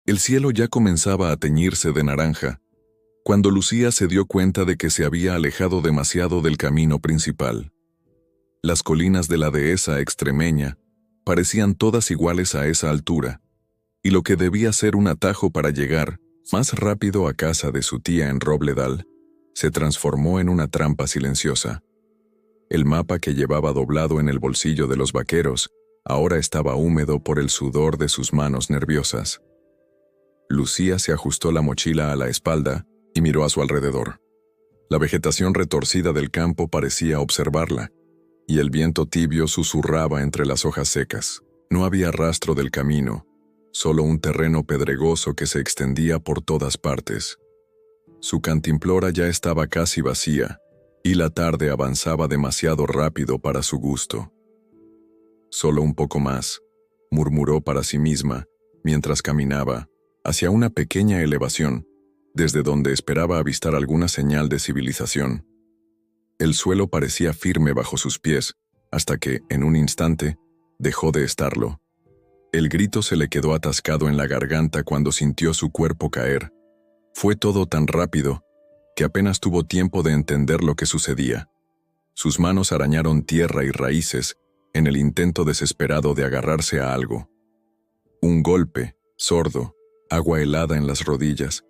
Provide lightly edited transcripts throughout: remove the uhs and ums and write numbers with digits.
El cielo ya comenzaba a teñirse de naranja, cuando Lucía se dio cuenta de que se había alejado demasiado del camino principal. Las colinas de la dehesa extremeña parecían todas iguales a esa altura, y lo que debía ser un atajo para llegar más rápido a casa de su tía en Robledal, se transformó en una trampa silenciosa. El mapa que llevaba doblado en el bolsillo de los vaqueros ahora estaba húmedo por el sudor de sus manos nerviosas. Lucía se ajustó la mochila a la espalda y miró a su alrededor. La vegetación retorcida del campo parecía observarla, y el viento tibio susurraba entre las hojas secas. No había rastro del camino, solo un terreno pedregoso que se extendía por todas partes. Su cantimplora ya estaba casi vacía, y la tarde avanzaba demasiado rápido para su gusto. Solo un poco más, murmuró para sí misma, mientras caminaba hacia una pequeña elevación, desde donde esperaba avistar alguna señal de civilización. El suelo parecía firme bajo sus pies, hasta que, en un instante, dejó de estarlo. El grito se le quedó atascado en la garganta cuando sintió su cuerpo caer. Fue todo tan rápido que apenas tuvo tiempo de entender lo que sucedía. Sus manos arañaron tierra y raíces en el intento desesperado de agarrarse a algo. Un golpe, sordo, agua helada en las rodillas,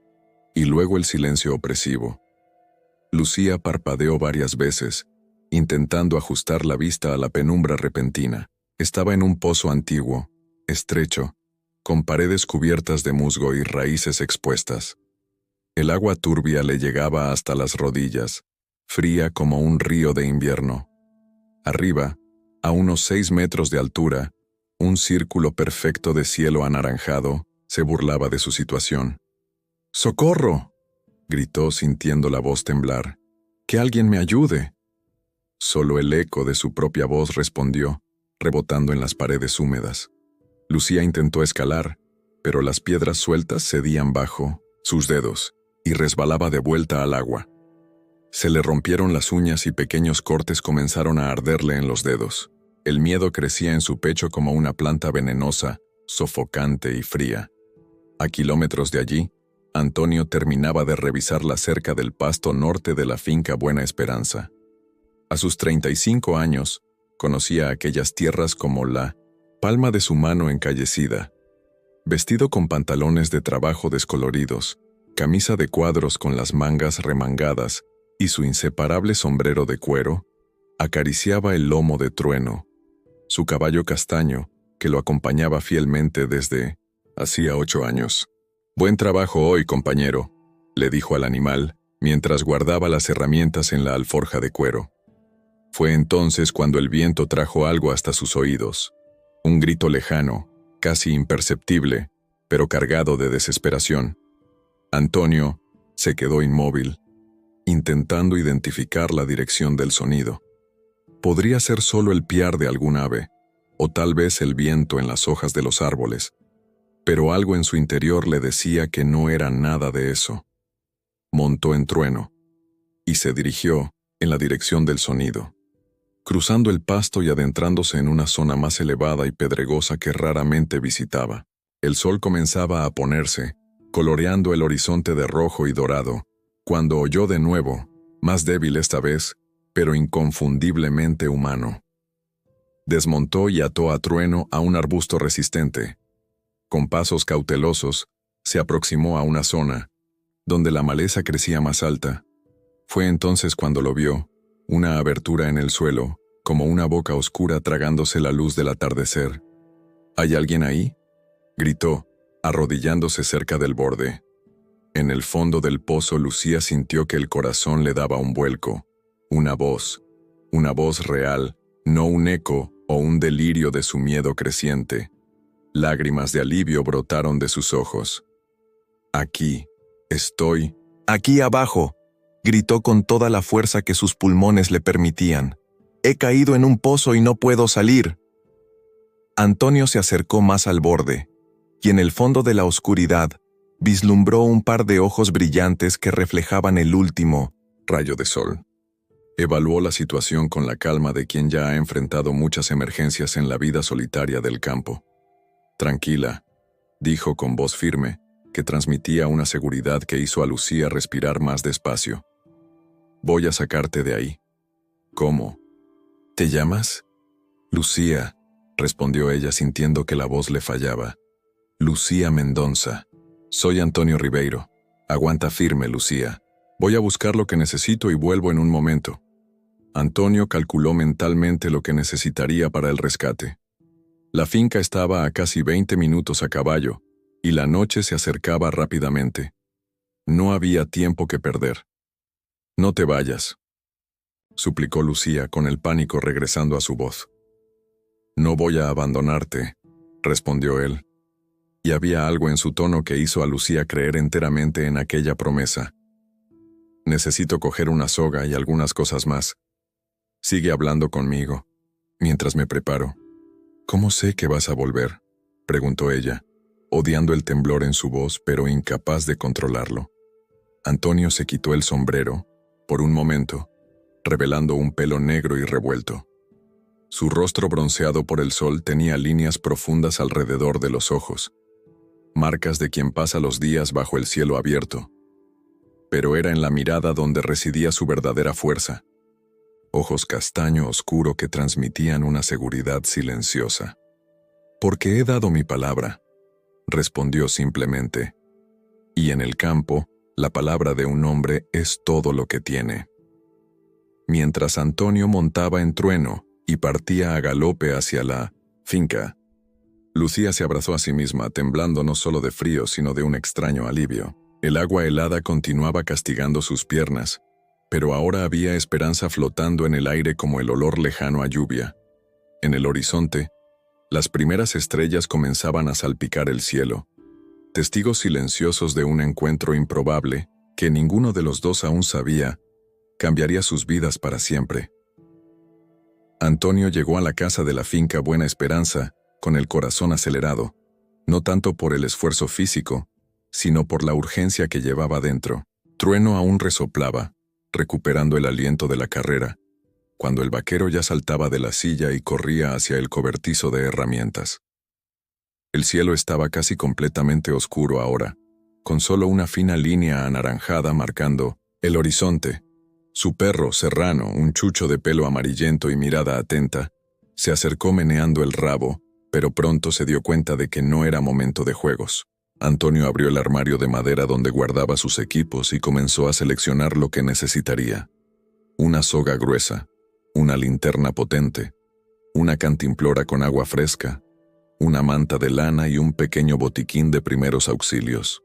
y luego el silencio opresivo. Lucía parpadeó varias veces, intentando ajustar la vista a la penumbra repentina. Estaba en un pozo antiguo, estrecho, con paredes cubiertas de musgo y raíces expuestas. El agua turbia le llegaba hasta las rodillas, fría como un río de invierno. Arriba, a unos 6 metros de altura, un círculo perfecto de cielo anaranjado se burlaba de su situación. ¡Socorro!, gritó sintiendo la voz temblar. ¡Que alguien me ayude! Solo el eco de su propia voz respondió, rebotando en las paredes húmedas. Lucía intentó escalar, pero las piedras sueltas cedían bajo sus dedos y resbalaba de vuelta al agua. Se le rompieron las uñas y pequeños cortes comenzaron a arderle en los dedos. El miedo crecía en su pecho como una planta venenosa, sofocante y fría. A kilómetros de allí, Antonio terminaba de revisar la cerca del pasto norte de la finca Buena Esperanza. A sus 35 años, conocía aquellas tierras como la palma de su mano encallecida. Vestido con pantalones de trabajo descoloridos, camisa de cuadros con las mangas remangadas y su inseparable sombrero de cuero, acariciaba el lomo de Trueno, su caballo castaño, que lo acompañaba fielmente desde hacía 8 años. «Buen trabajo hoy, compañero», le dijo al animal, mientras guardaba las herramientas en la alforja de cuero. Fue entonces cuando el viento trajo algo hasta sus oídos. Un grito lejano, casi imperceptible, pero cargado de desesperación. Antonio se quedó inmóvil, intentando identificar la dirección del sonido. Podría ser solo el piar de algún ave, o tal vez el viento en las hojas de los árboles, pero algo en su interior le decía que no era nada de eso. Montó en Trueno y se dirigió en la dirección del sonido, cruzando el pasto y adentrándose en una zona más elevada y pedregosa que raramente visitaba. El sol comenzaba a ponerse, coloreando el horizonte de rojo y dorado, cuando oyó de nuevo, más débil esta vez, pero inconfundiblemente humano. Desmontó y ató a Trueno a un arbusto resistente. Con pasos cautelosos, se aproximó a una zona, donde la maleza crecía más alta. Fue entonces cuando lo vio, una abertura en el suelo, como una boca oscura tragándose la luz del atardecer. «¿Hay alguien ahí?», gritó, arrodillándose cerca del borde. En el fondo del pozo Lucía sintió que el corazón le daba un vuelco. Una voz real, no un eco o un delirio de su miedo creciente. Lágrimas de alivio brotaron de sus ojos. «Aquí, estoy». «Aquí abajo», gritó con toda la fuerza que sus pulmones le permitían. «He caído en un pozo y no puedo salir». Antonio se acercó más al borde, y en el fondo de la oscuridad vislumbró un par de ojos brillantes que reflejaban el último rayo de sol. Evaluó la situación con la calma de quien ya ha enfrentado muchas emergencias en la vida solitaria del campo. «Tranquila», dijo con voz firme, que transmitía una seguridad que hizo a Lucía respirar más despacio. «Voy a sacarte de ahí». «¿Cómo? ¿Te llamas?» «Lucía», respondió ella sintiendo que la voz le fallaba. «Lucía Mendonça. Soy Antonio Ribeiro. Aguanta firme, Lucía. Voy a buscar lo que necesito y vuelvo en un momento». Antonio calculó mentalmente lo que necesitaría para el rescate. La finca estaba a casi 20 minutos a caballo, y la noche se acercaba rápidamente. No había tiempo que perder. «No te vayas», suplicó Lucía con el pánico regresando a su voz. «No voy a abandonarte», respondió él. Y había algo en su tono que hizo a Lucía creer enteramente en aquella promesa. «Necesito coger una soga y algunas cosas más. Sigue hablando conmigo, mientras me preparo». «¿Cómo sé que vas a volver?», preguntó ella, odiando el temblor en su voz pero incapaz de controlarlo. Antonio se quitó el sombrero, por un momento, revelando un pelo negro y revuelto. Su rostro bronceado por el sol tenía líneas profundas alrededor de los ojos, marcas de quien pasa los días bajo el cielo abierto. Pero era en la mirada donde residía su verdadera fuerza. Ojos castaño oscuro que transmitían una seguridad silenciosa. «Porque he dado mi palabra», respondió simplemente. Y en el campo, la palabra de un hombre es todo lo que tiene. Mientras Antonio montaba en Trueno y partía a galope hacia la finca, Lucía se abrazó a sí misma, temblando no solo de frío, sino de un extraño alivio. El agua helada continuaba castigando sus piernas, pero ahora había esperanza flotando en el aire como el olor lejano a lluvia. En el horizonte, las primeras estrellas comenzaban a salpicar el cielo, testigos silenciosos de un encuentro improbable que ninguno de los dos aún sabía, cambiaría sus vidas para siempre. Antonio llegó a la casa de la finca Buena Esperanza con el corazón acelerado, no tanto por el esfuerzo físico, sino por la urgencia que llevaba dentro. Trueno aún resoplaba, recuperando el aliento de la carrera, cuando el vaquero ya saltaba de la silla y corría hacia el cobertizo de herramientas. El cielo estaba casi completamente oscuro ahora, con solo una fina línea anaranjada marcando el horizonte. Su perro, Serrano, un chucho de pelo amarillento y mirada atenta, se acercó meneando el rabo, pero pronto se dio cuenta de que no era momento de juegos. Antonio abrió el armario de madera donde guardaba sus equipos y comenzó a seleccionar lo que necesitaría. Una soga gruesa, una linterna potente, una cantimplora con agua fresca, una manta de lana y un pequeño botiquín de primeros auxilios.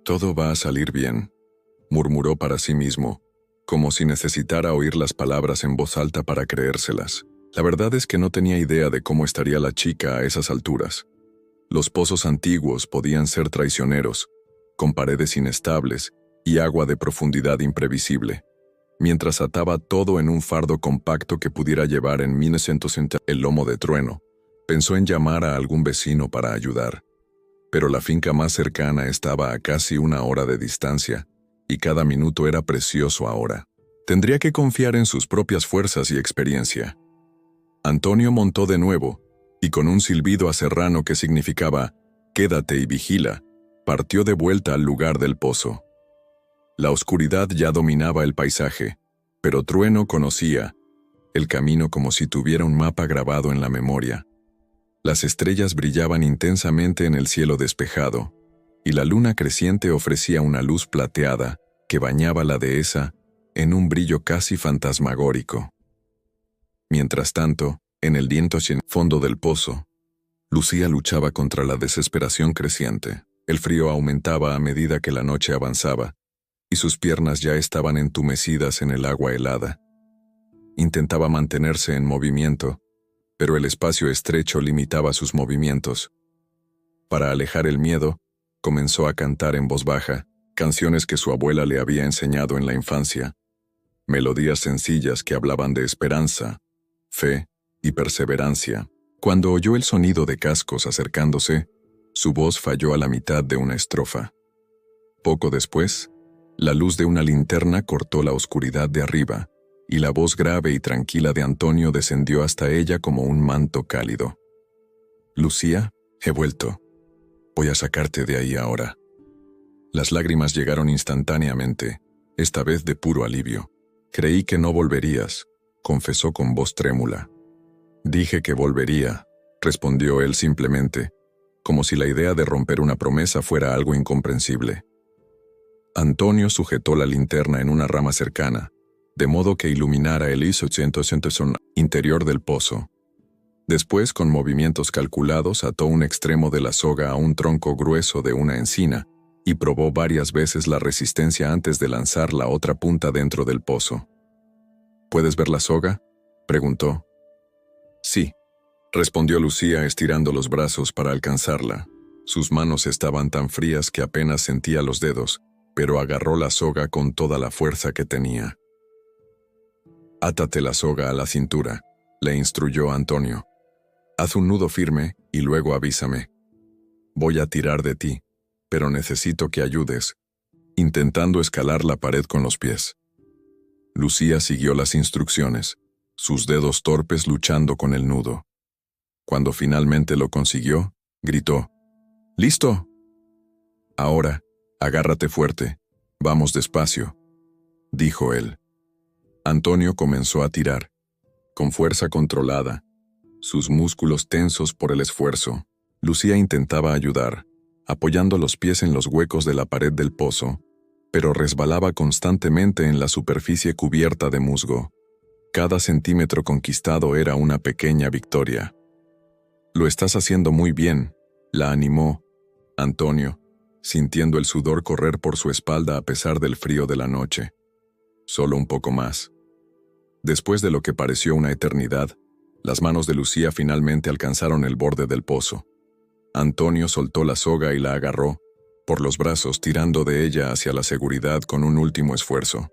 «Todo va a salir bien», murmuró para sí mismo, como si necesitara oír las palabras en voz alta para creérselas. La verdad es que no tenía idea de cómo estaría la chica a esas alturas. Los pozos antiguos podían ser traicioneros, con paredes inestables y agua de profundidad imprevisible. Mientras ataba todo en un fardo compacto que pudiera llevar en 1960 el lomo de Trueno, pensó en llamar a algún vecino para ayudar. Pero la finca más cercana estaba a casi 1 hora de distancia, y cada minuto era precioso ahora. Tendría que confiar en sus propias fuerzas y experiencia. Antonio montó de nuevo, y con un silbido a Serrano que significaba «quédate y vigila», partió de vuelta al lugar del pozo. La oscuridad ya dominaba el paisaje, pero Trueno conocía el camino como si tuviera un mapa grabado en la memoria. Las estrellas brillaban intensamente en el cielo despejado, y la luna creciente ofrecía una luz plateada que bañaba la dehesa en un brillo casi fantasmagórico. Mientras tanto, en el viento sin fondo del pozo, Lucía luchaba contra la desesperación creciente. El frío aumentaba a medida que la noche avanzaba, y sus piernas ya estaban entumecidas en el agua helada. Intentaba mantenerse en movimiento, pero el espacio estrecho limitaba sus movimientos. Para alejar el miedo, comenzó a cantar en voz baja canciones que su abuela le había enseñado en la infancia, melodías sencillas que hablaban de esperanza, fe y perseverancia. Cuando oyó el sonido de cascos acercándose, su voz falló a la mitad de una estrofa. Poco después, la luz de una linterna cortó la oscuridad de arriba, y la voz grave y tranquila de Antonio descendió hasta ella como un manto cálido. «Lucía, he vuelto. Voy a sacarte de ahí ahora». Las lágrimas llegaron instantáneamente, esta vez de puro alivio. «Creí que no volverías», confesó con voz trémula. «Dije que volvería», respondió él simplemente, como si la idea de romper una promesa fuera algo incomprensible. Antonio sujetó la linterna en una rama cercana, de modo que iluminara el interior del pozo. Después, con movimientos calculados, ató un extremo de la soga a un tronco grueso de una encina y probó varias veces la resistencia antes de lanzar la otra punta dentro del pozo. «¿Puedes ver la soga?», preguntó. «Sí», respondió Lucía estirando los brazos para alcanzarla. Sus manos estaban tan frías que apenas sentía los dedos, pero agarró la soga con toda la fuerza que tenía. «Átate la soga a la cintura», le instruyó Antonio. «Haz un nudo firme y luego avísame. Voy a tirar de ti, pero necesito que ayudes», intentando escalar la pared con los pies. Lucía siguió las instrucciones, sus dedos torpes luchando con el nudo. Cuando finalmente lo consiguió, gritó: «¡Listo! Ahora, agárrate fuerte, vamos despacio», dijo él. Antonio comenzó a tirar, con fuerza controlada, sus músculos tensos por el esfuerzo. Lucía intentaba ayudar, apoyando los pies en los huecos de la pared del pozo, pero resbalaba constantemente en la superficie cubierta de musgo. Cada centímetro conquistado era una pequeña victoria. «Lo estás haciendo muy bien», la animó Antonio, sintiendo el sudor correr por su espalda a pesar del frío de la noche. «Solo un poco más». Después de lo que pareció una eternidad, las manos de Lucía finalmente alcanzaron el borde del pozo. Antonio soltó la soga y la agarró por los brazos, tirando de ella hacia la seguridad con un último esfuerzo.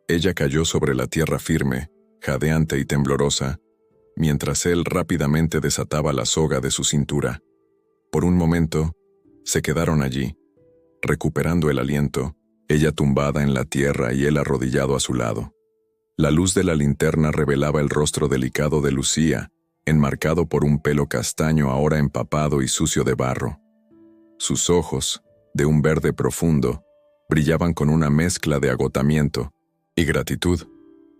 Ella cayó sobre la tierra firme, jadeante y temblorosa, mientras él rápidamente desataba la soga de su cintura. Por un momento, se quedaron allí, recuperando el aliento, ella tumbada en la tierra y él arrodillado a su lado. La luz de la linterna revelaba el rostro delicado de Lucía, enmarcado por un pelo castaño ahora empapado y sucio de barro. Sus ojos, de un verde profundo, brillaban con una mezcla de agotamiento y gratitud.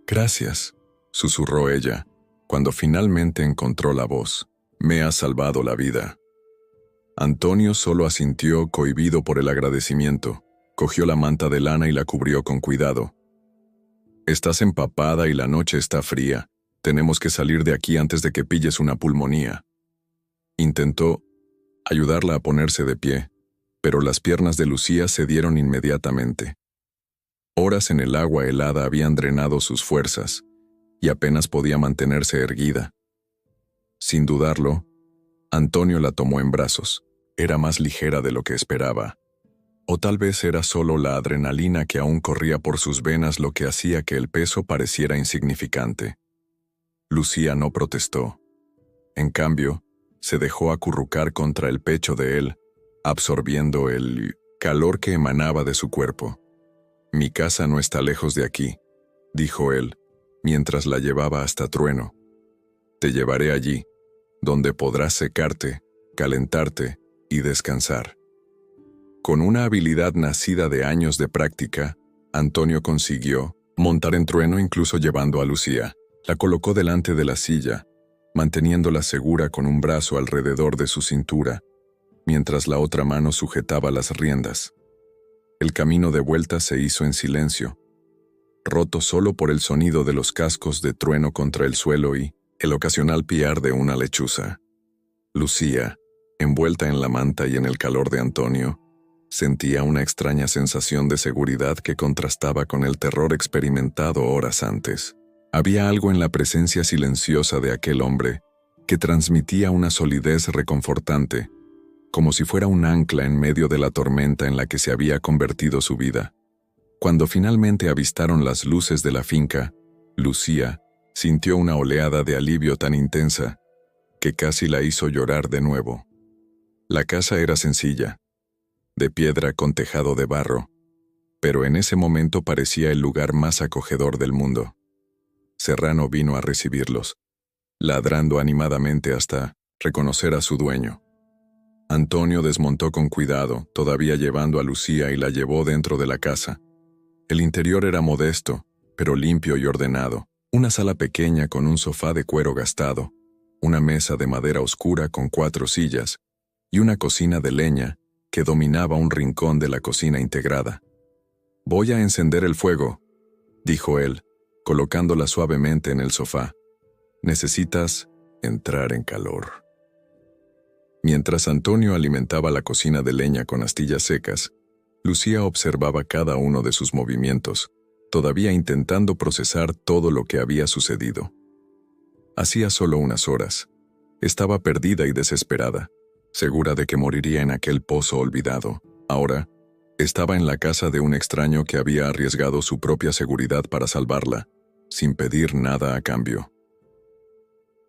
«Gracias», susurró ella, cuando finalmente encontró la voz. «Me has salvado la vida». Antonio solo asintió, cohibido por el agradecimiento. Cogió la manta de lana y la cubrió con cuidado. «Estás empapada y la noche está fría. Tenemos que salir de aquí antes de que pilles una pulmonía». Intentó ayudarla a ponerse de pie, pero las piernas de Lucía cedieron inmediatamente. Horas en el agua helada habían drenado sus fuerzas, y apenas podía mantenerse erguida. Sin dudarlo, Antonio la tomó en brazos. Era más ligera de lo que esperaba. O tal vez era solo la adrenalina que aún corría por sus venas lo que hacía que el peso pareciera insignificante. Lucía no protestó. En cambio, se dejó acurrucar contra el pecho de él, absorbiendo el calor que emanaba de su cuerpo. «Mi casa no está lejos de aquí», dijo él, mientras la llevaba hasta Trueno. «Te llevaré allí, donde podrás secarte, calentarte y descansar». Con una habilidad nacida de años de práctica, Antonio consiguió montar en Trueno incluso llevando a Lucía. La colocó delante de la silla, manteniéndola segura con un brazo alrededor de su cintura, mientras la otra mano sujetaba las riendas. El camino de vuelta se hizo en silencio, roto solo por el sonido de los cascos de trueno contra el suelo y el ocasional piar de una lechuza. Lucía, envuelta en la manta y en el calor de Antonio, sentía una extraña sensación de seguridad que contrastaba con el terror experimentado horas antes. Había algo en la presencia silenciosa de aquel hombre que transmitía una solidez reconfortante, como si fuera un ancla en medio de la tormenta en la que se había convertido su vida. Cuando finalmente avistaron las luces de la finca, Lucía sintió una oleada de alivio tan intensa que casi la hizo llorar de nuevo. La casa era sencilla, de piedra con tejado de barro, pero en ese momento parecía el lugar más acogedor del mundo. Serrano vino a recibirlos, ladrando animadamente hasta reconocer a su dueño. Antonio desmontó con cuidado, todavía llevando a Lucía, y la llevó dentro de la casa. El interior era modesto, pero limpio y ordenado. Una sala pequeña con un sofá de cuero gastado, una mesa de madera oscura con 4 sillas, y una cocina de leña que dominaba un rincón de la cocina integrada. «Voy a encender el fuego», dijo él, colocándola suavemente en el sofá. «Necesitas entrar en calor». Mientras Antonio alimentaba la cocina de leña con astillas secas, Lucía observaba cada uno de sus movimientos, todavía intentando procesar todo lo que había sucedido. Hacía solo unas horas. Estaba perdida y desesperada, segura de que moriría en aquel pozo olvidado. Ahora, estaba en la casa de un extraño que había arriesgado su propia seguridad para salvarla, sin pedir nada a cambio.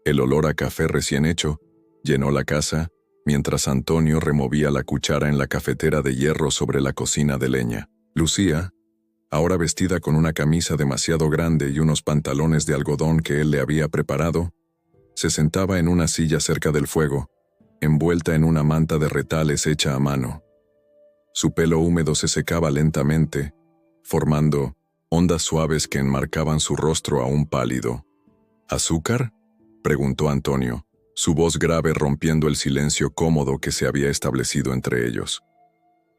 El olor a café recién hecho llenó la casa, mientras Antonio removía la cuchara en la cafetera de hierro sobre la cocina de leña. Lucía, ahora vestida con una camisa demasiado grande y unos pantalones de algodón que él le había preparado, se sentaba en una silla cerca del fuego, envuelta en una manta de retales hecha a mano. Su pelo húmedo se secaba lentamente, formando ondas suaves que enmarcaban su rostro aún pálido. «¿Azúcar?», preguntó Antonio, su voz grave rompiendo el silencio cómodo que se había establecido entre ellos.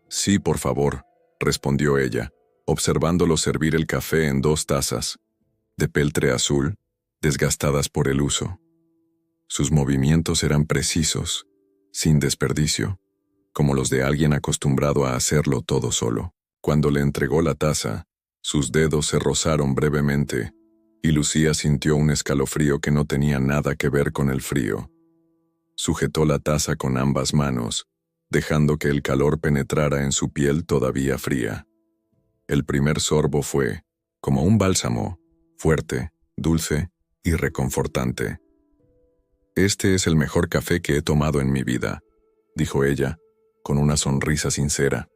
«Sí, por favor», respondió ella, observándolo servir el café en 2 tazas, de peltre azul, desgastadas por el uso. Sus movimientos eran precisos, sin desperdicio, como los de alguien acostumbrado a hacerlo todo solo. Cuando le entregó la taza, sus dedos se rozaron brevemente, y Lucía sintió un escalofrío que no tenía nada que ver con el frío. Sujetó la taza con ambas manos, dejando que el calor penetrara en su piel todavía fría. El primer sorbo fue, como un bálsamo, fuerte, dulce y reconfortante. «Este es el mejor café que he tomado en mi vida», dijo ella, con una sonrisa sincera.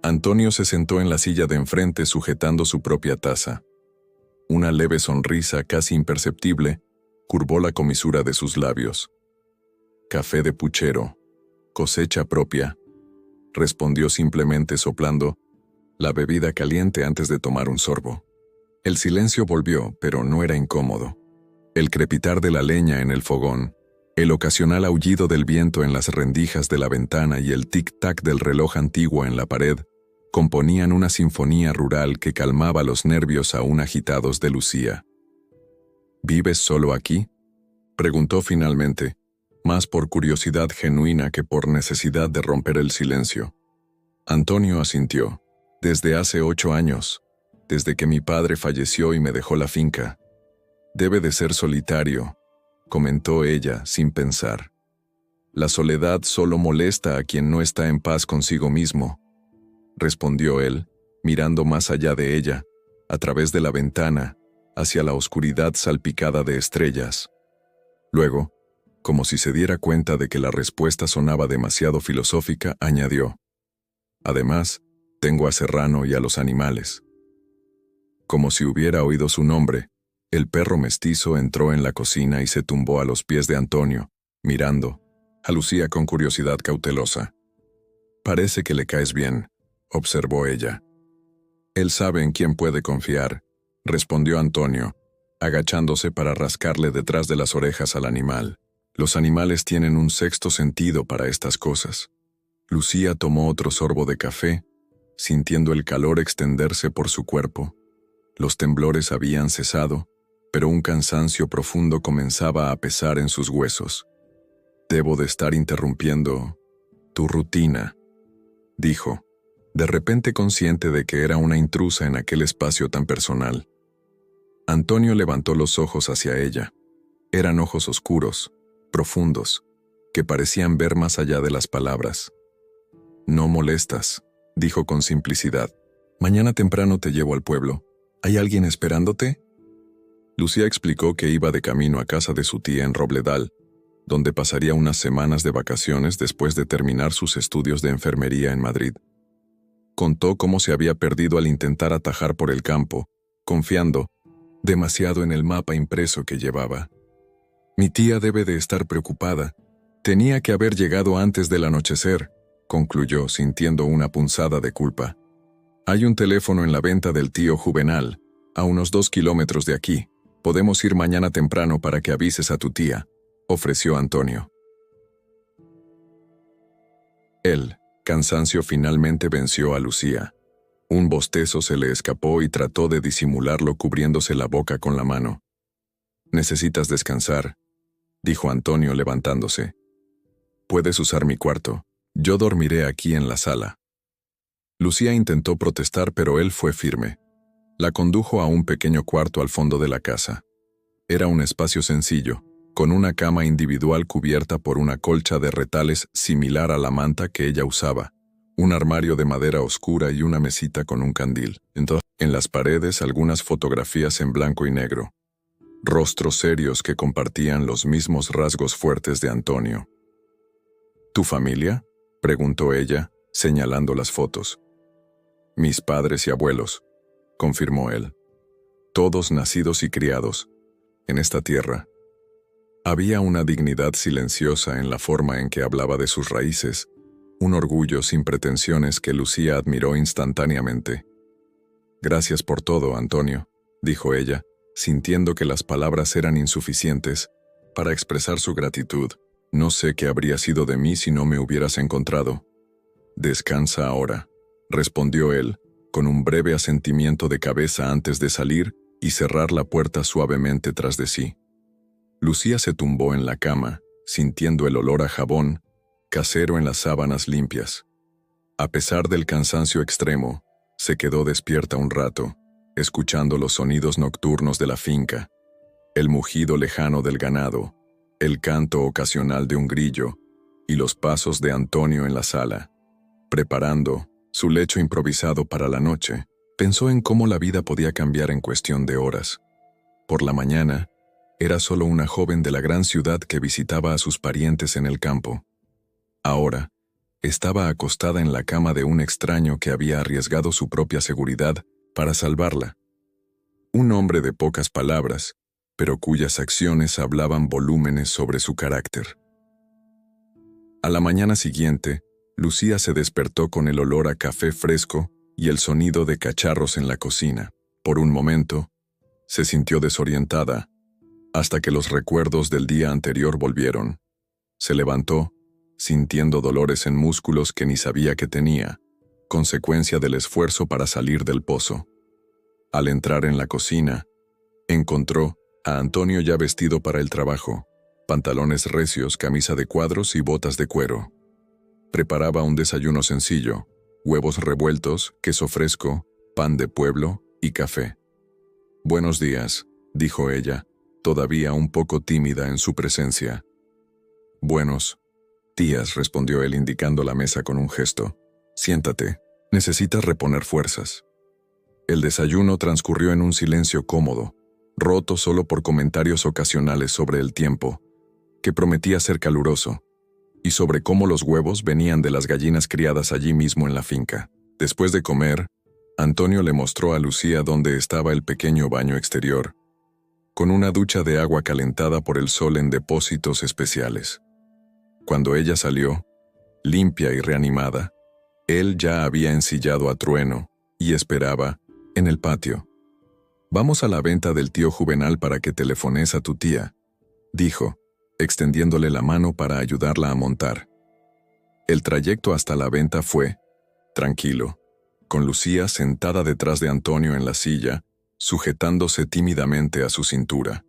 Antonio se sentó en la silla de enfrente sujetando su propia taza. Una leve sonrisa casi imperceptible curvó la comisura de sus labios. «Café de puchero, cosecha propia», respondió simplemente soplando la bebida caliente antes de tomar un sorbo. El silencio volvió, pero no era incómodo. El crepitar de la leña en el fogón, el ocasional aullido del viento en las rendijas de la ventana y el tic-tac del reloj antiguo en la pared componían una sinfonía rural que calmaba los nervios aún agitados de Lucía. «¿Vives solo aquí?», preguntó finalmente, más por curiosidad genuina que por necesidad de romper el silencio. Antonio asintió. «Desde hace 8 años, desde que mi padre falleció y me dejó la finca. Debe de ser solitario», comentó ella sin pensar. «La soledad solo molesta a quien no está en paz consigo mismo», respondió él, mirando más allá de ella, a través de la ventana, hacia la oscuridad salpicada de estrellas. Luego, como si se diera cuenta de que la respuesta sonaba demasiado filosófica, añadió: «Además, tengo a Serrano y a los animales». Como si hubiera oído su nombre, el perro mestizo entró en la cocina y se tumbó a los pies de Antonio, mirando a Lucía con curiosidad cautelosa. «Parece que le caes bien», observó ella. «Él sabe en quién puede confiar», respondió Antonio, agachándose para rascarle detrás de las orejas al animal. Los animales tienen un sexto sentido para estas cosas. Lucía tomó otro sorbo de café, sintiendo el calor extenderse por su cuerpo. Los temblores habían cesado, pero un cansancio profundo comenzaba a pesar en sus huesos. «Debo de estar interrumpiendo tu rutina», dijo, de repente consciente de que era una intrusa en aquel espacio tan personal. Antonio levantó los ojos hacia ella. Eran ojos oscuros, profundos, que parecían ver más allá de las palabras. «No molestas», dijo con simplicidad. «Mañana temprano te llevo al pueblo. ¿Hay alguien esperándote?». Lucía explicó que iba de camino a casa de su tía en Robledal, donde pasaría unas semanas de vacaciones después de terminar sus estudios de enfermería en Madrid. Contó cómo se había perdido al intentar atajar por el campo, confiando demasiado en el mapa impreso que llevaba. «Mi tía debe de estar preocupada», Tenía que haber llegado antes del anochecer, concluyó, sintiendo una punzada de culpa. Hay un teléfono en la venta del tío Juvenal, a unos 2 kilómetros de aquí. Podemos ir mañana temprano para que avises a tu tía, ofreció Antonio. El cansancio finalmente venció a Lucía. Un bostezo se le escapó y trató de disimularlo cubriéndose la boca con la mano. Necesitas descansar, dijo Antonio levantándose. Puedes usar mi cuarto. Yo dormiré aquí en la sala. Lucía intentó protestar, pero él fue firme. La condujo a un pequeño cuarto al fondo de la casa. Era un espacio sencillo, con una cama individual cubierta por una colcha de retales similar a la manta que ella usaba, un armario de madera oscura y una mesita con un candil. En las paredes algunas fotografías en blanco y negro. Rostros serios que compartían los mismos rasgos fuertes de Antonio. ¿Tu familia?, preguntó ella, señalando las fotos. Mis padres y abuelos, confirmó él. Todos nacidos y criados en esta tierra. Había una dignidad silenciosa en la forma en que hablaba de sus raíces, un orgullo sin pretensiones que Lucía admiró instantáneamente. Gracias por todo, Antonio, dijo ella, sintiendo que las palabras eran insuficientes para expresar su gratitud. No sé qué habría sido de mí si no me hubieras encontrado. Descansa ahora, respondió él, con un breve asentimiento de cabeza antes de salir y cerrar la puerta suavemente tras de sí. Lucía se tumbó en la cama, sintiendo el olor a jabón casero en las sábanas limpias. A pesar del cansancio extremo, se quedó despierta un rato, escuchando los sonidos nocturnos de la finca, el mugido lejano del ganado, el canto ocasional de un grillo y los pasos de Antonio en la sala. Preparando su lecho improvisado para la noche, pensó en cómo la vida podía cambiar en cuestión de horas. Por la mañana, era solo una joven de la gran ciudad que visitaba a sus parientes en el campo. Ahora, estaba acostada en la cama de un extraño que había arriesgado su propia seguridad para salvarla. Un hombre de pocas palabras, pero cuyas acciones hablaban volúmenes sobre su carácter. A la mañana siguiente, Lucía se despertó con el olor a café fresco y el sonido de cacharros en la cocina. Por un momento, se sintió desorientada, hasta que los recuerdos del día anterior volvieron. Se levantó, sintiendo dolores en músculos que ni sabía que tenía, consecuencia del esfuerzo para salir del pozo. Al entrar en la cocina, encontró a Antonio ya vestido para el trabajo, pantalones recios, camisa de cuadros y botas de cuero. Preparaba un desayuno sencillo, huevos revueltos, queso fresco, pan de pueblo y café. «Buenos días», dijo ella, todavía un poco tímida en su presencia. «Buenos días», respondió él indicando la mesa con un gesto. «Siéntate, necesitas reponer fuerzas». El desayuno transcurrió en un silencio cómodo, roto solo por comentarios ocasionales sobre el tiempo, que prometía ser caluroso, y sobre cómo los huevos venían de las gallinas criadas allí mismo en la finca. Después de comer, Antonio le mostró a Lucía dónde estaba el pequeño baño exterior, con una ducha de agua calentada por el sol en depósitos especiales. Cuando ella salió, limpia y reanimada, él ya había ensillado a Trueno y esperaba en el patio. «Vamos a la venta del tío Juvenal para que telefones a tu tía», dijo, extendiéndole la mano para ayudarla a montar. El trayecto hasta la venta fue tranquilo, con Lucía sentada detrás de Antonio en la silla, sujetándose tímidamente a su cintura.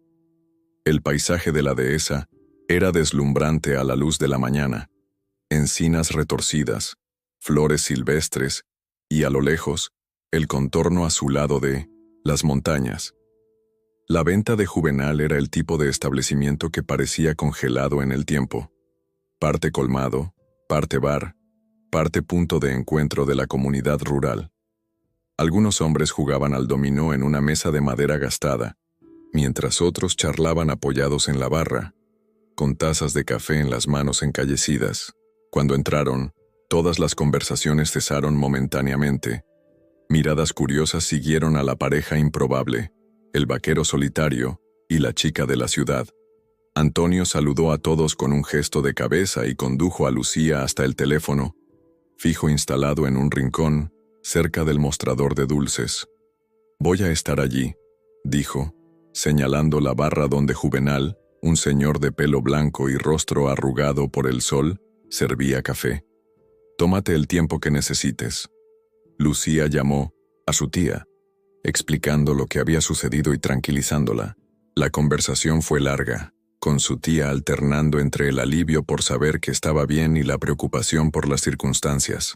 El paisaje de la dehesa era deslumbrante a la luz de la mañana. Encinas retorcidas, flores silvestres y, a lo lejos, el contorno azulado de las montañas. La venta de Juvenal era el tipo de establecimiento que parecía congelado en el tiempo. Parte colmado, parte bar, parte punto de encuentro de la comunidad rural. Algunos hombres jugaban al dominó en una mesa de madera gastada, mientras otros charlaban apoyados en la barra, con tazas de café en las manos encallecidas. Cuando entraron, todas las conversaciones cesaron momentáneamente. Miradas curiosas siguieron a la pareja improbable, el vaquero solitario y la chica de la ciudad. Antonio saludó a todos con un gesto de cabeza y condujo a Lucía hasta el teléfono, fijo instalado en un rincón, cerca del mostrador de dulces. «Voy a estar allí», dijo, señalando la barra donde Juvenal, un señor de pelo blanco y rostro arrugado por el sol, servía café. «Tómate el tiempo que necesites». Lucía llamó a su tía, explicando lo que había sucedido y tranquilizándola. La conversación fue larga, con su tía alternando entre el alivio por saber que estaba bien y la preocupación por las circunstancias.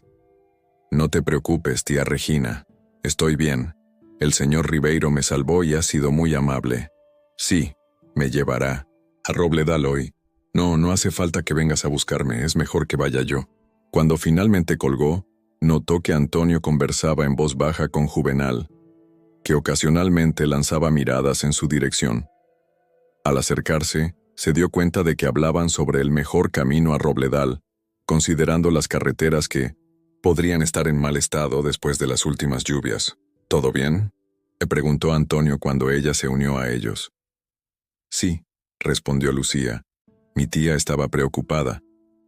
«No te preocupes, tía Regina. Estoy bien. El señor Ribeiro me salvó y ha sido muy amable. Sí, me llevará a Robledal hoy. No hace falta que vengas a buscarme, es mejor que vaya yo». Cuando finalmente colgó, notó que Antonio conversaba en voz baja con Juvenal, que ocasionalmente lanzaba miradas en su dirección. Al acercarse, se dio cuenta de que hablaban sobre el mejor camino a Robledal, considerando las carreteras que podrían estar en mal estado después de las últimas lluvias. «¿Todo bien?», le preguntó Antonio cuando ella se unió a ellos. «Sí», respondió Lucía. «Mi tía estaba preocupada,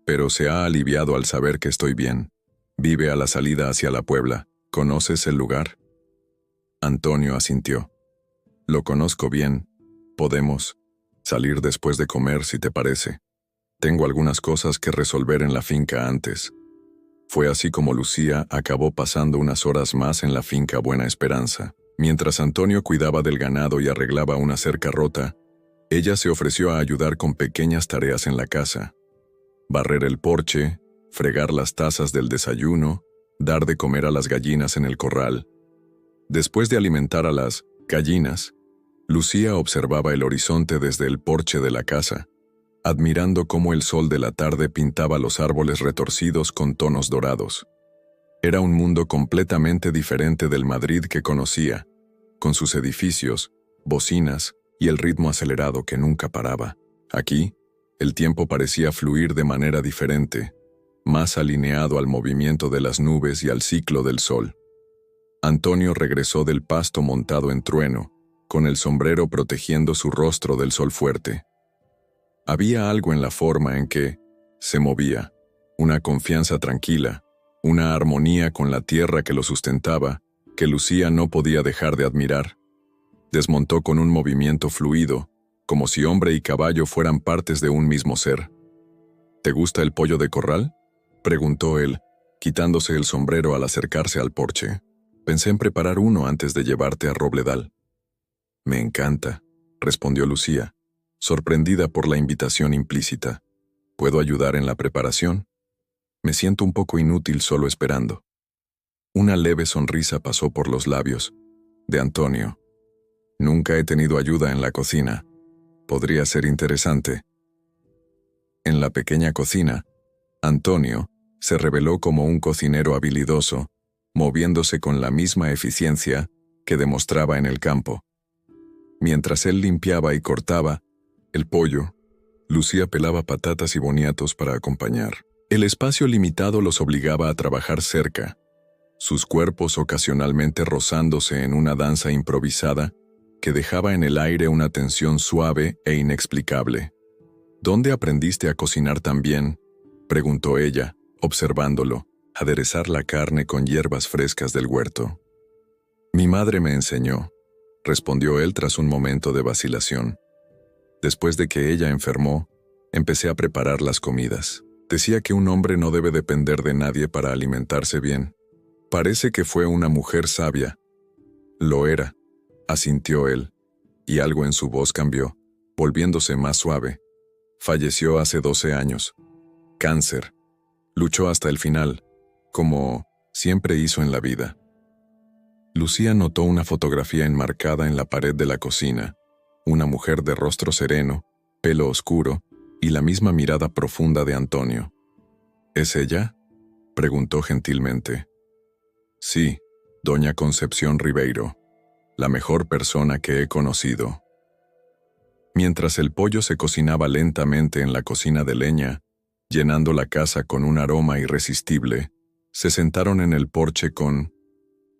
pero se ha aliviado al saber que estoy bien. Vive a la salida hacia la Puebla. ¿Conoces el lugar?». Antonio asintió. «Lo conozco bien. Podemos salir después de comer, si te parece. Tengo algunas cosas que resolver en la finca antes». Fue así como Lucía acabó pasando unas horas más en la finca Buena Esperanza. Mientras Antonio cuidaba del ganado y arreglaba una cerca rota, ella se ofreció a ayudar con pequeñas tareas en la casa. Barrer el porche, fregar las tazas del desayuno, dar de comer a las gallinas en el corral. Después de alimentar a las gallinas, Lucía observaba el horizonte desde el porche de la casa, admirando cómo el sol de la tarde pintaba los árboles retorcidos con tonos dorados. Era un mundo completamente diferente del Madrid que conocía, con sus edificios, bocinas y el ritmo acelerado que nunca paraba. Aquí, el tiempo parecía fluir de manera diferente, más alineado al movimiento de las nubes y al ciclo del sol. Antonio regresó del pasto montado en Trueno, con el sombrero protegiendo su rostro del sol fuerte. Había algo en la forma en que se movía, una confianza tranquila, una armonía con la tierra que lo sustentaba, que Lucía no podía dejar de admirar. Desmontó con un movimiento fluido, como si hombre y caballo fueran partes de un mismo ser. «¿Te gusta el pollo de corral?», preguntó él, quitándose el sombrero al acercarse al porche. «Pensé en preparar uno antes de llevarte a Robledal». «Me encanta», respondió Lucía, sorprendida por la invitación implícita. «¿Puedo ayudar en la preparación? Me siento un poco inútil solo esperando». Una leve sonrisa pasó por los labios de Antonio. «Nunca he tenido ayuda en la cocina. Podría ser interesante». En la pequeña cocina, Antonio se reveló como un cocinero habilidoso, moviéndose con la misma eficiencia que demostraba en el campo. Mientras él limpiaba y cortaba el pollo, Lucía pelaba patatas y boniatos para acompañar. El espacio limitado los obligaba a trabajar cerca, sus cuerpos ocasionalmente rozándose en una danza improvisada que dejaba en el aire una tensión suave e inexplicable. «¿Dónde aprendiste a cocinar tan bien?», preguntó ella, observándolo, aderezar la carne con hierbas frescas del huerto. «Mi madre me enseñó», respondió él tras un momento de vacilación. «Después de que ella enfermó, empecé a preparar las comidas. Decía que un hombre no debe depender de nadie para alimentarse bien. Parece que fue una mujer sabia». «Lo era», asintió él, y algo en su voz cambió, volviéndose más suave. «Falleció hace 12 años. Cáncer. Luchó hasta el final, como siempre hizo en la vida». Lucía notó una fotografía enmarcada en la pared de la cocina, una mujer de rostro sereno, pelo oscuro y la misma mirada profunda de Antonio. «¿Es ella?», preguntó gentilmente. «Sí, doña Concepción Ribeiro, la mejor persona que he conocido». Mientras el pollo se cocinaba lentamente en la cocina de leña, llenando la casa con un aroma irresistible, se sentaron en el porche con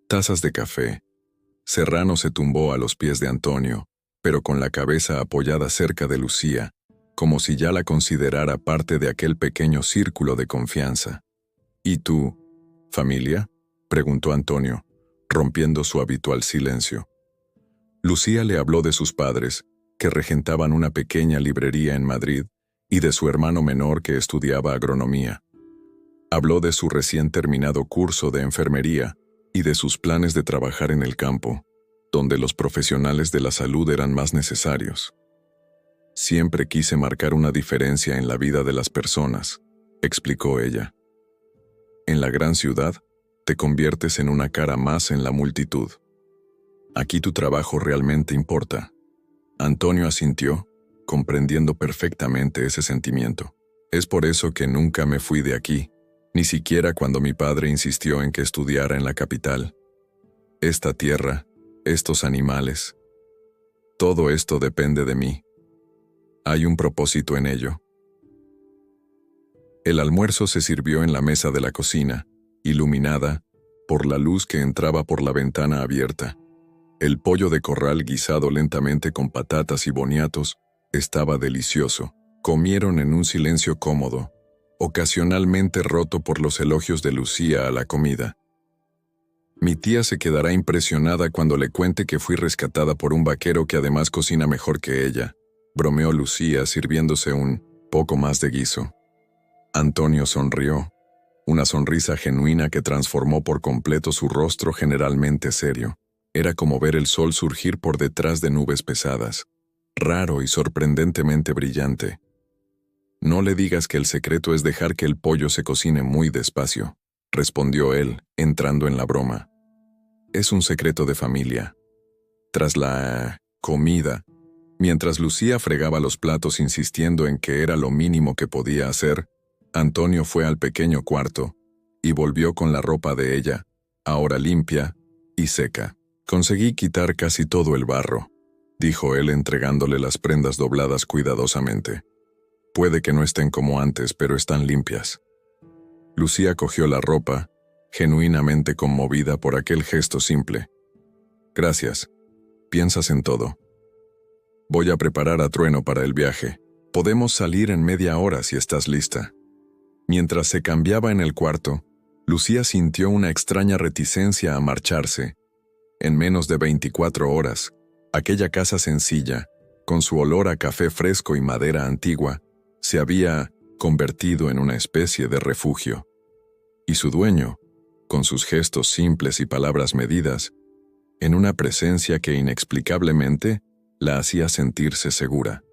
tazas de café. Serrano se tumbó a los pies de Antonio, pero con la cabeza apoyada cerca de Lucía, como si ya la considerara parte de aquel pequeño círculo de confianza. ¿Y tú, familia?, preguntó Antonio, rompiendo su habitual silencio. Lucía le habló de sus padres, que regentaban una pequeña librería en Madrid, y de su hermano menor que estudiaba agronomía. Habló de su recién terminado curso de enfermería y de sus planes de trabajar en el campo, donde los profesionales de la salud eran más necesarios. Siempre quise marcar una diferencia en la vida de las personas, explicó ella. En la gran ciudad, te conviertes en una cara más en la multitud. Aquí tu trabajo realmente importa. Antonio asintió, comprendiendo perfectamente ese sentimiento. Es por eso que nunca me fui de aquí, ni siquiera cuando mi padre insistió en que estudiara en la capital. Esta tierra, estos animales, todo esto depende de mí. Hay un propósito en ello. El almuerzo se sirvió en la mesa de la cocina, iluminada por la luz que entraba por la ventana abierta. El pollo de corral guisado lentamente con patatas y boniatos estaba delicioso. Comieron en un silencio cómodo, ocasionalmente roto por los elogios de Lucía a la comida. Mi tía se quedará impresionada cuando le cuente que fui rescatada por un vaquero que además cocina mejor que ella, bromeó Lucía sirviéndose un poco más de guiso. Antonio sonrió, una sonrisa genuina que transformó por completo su rostro generalmente serio. Era como ver el sol surgir por detrás de nubes pesadas, raro y sorprendentemente brillante. No le digas que el secreto es dejar que el pollo se cocine muy despacio, respondió él, entrando en la broma. Es un secreto de familia. Tras la comida, mientras Lucía fregaba los platos insistiendo en que era lo mínimo que podía hacer, Antonio fue al pequeño cuarto y volvió con la ropa de ella, ahora limpia y seca. Conseguí quitar casi todo el barro, dijo él entregándole las prendas dobladas cuidadosamente. Puede que no estén como antes, pero están limpias. Lucía cogió la ropa, genuinamente conmovida por aquel gesto simple. Gracias. Piensas en todo. Voy a preparar a Trueno para el viaje. Podemos salir en media hora si estás lista. Mientras se cambiaba en el cuarto, Lucía sintió una extraña reticencia a marcharse. En menos de 24 horas, aquella casa sencilla, con su olor a café fresco y madera antigua, se había convertido en una especie de refugio. Y su dueño, con sus gestos simples y palabras medidas, en una presencia que inexplicablemente la hacía sentirse segura.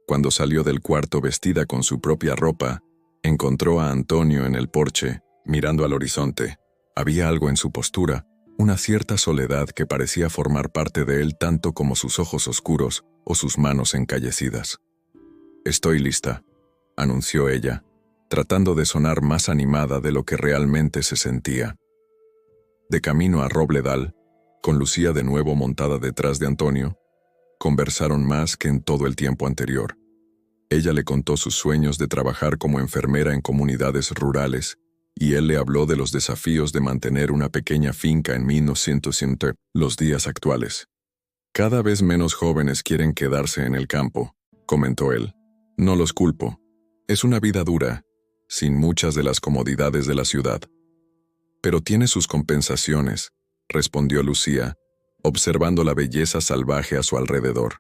Cuando salió del cuarto vestida con su propia ropa, encontró a Antonio en el porche, mirando al horizonte. Había algo en su postura, una cierta soledad que parecía formar parte de él tanto como sus ojos oscuros o sus manos encallecidas. «Estoy lista», anunció ella, tratando de sonar más animada de lo que realmente se sentía. De camino a Robledal, con Lucía de nuevo montada detrás de Antonio, conversaron más que en todo el tiempo anterior. Ella le contó sus sueños de trabajar como enfermera en comunidades rurales, y él le habló de los desafíos de mantener una pequeña finca en 1900, los días actuales. Cada vez menos jóvenes quieren quedarse en el campo, comentó él. No los culpo. Es una vida dura, sin muchas de las comodidades de la ciudad. Pero tiene sus compensaciones, respondió Lucía, observando la belleza salvaje a su alrededor.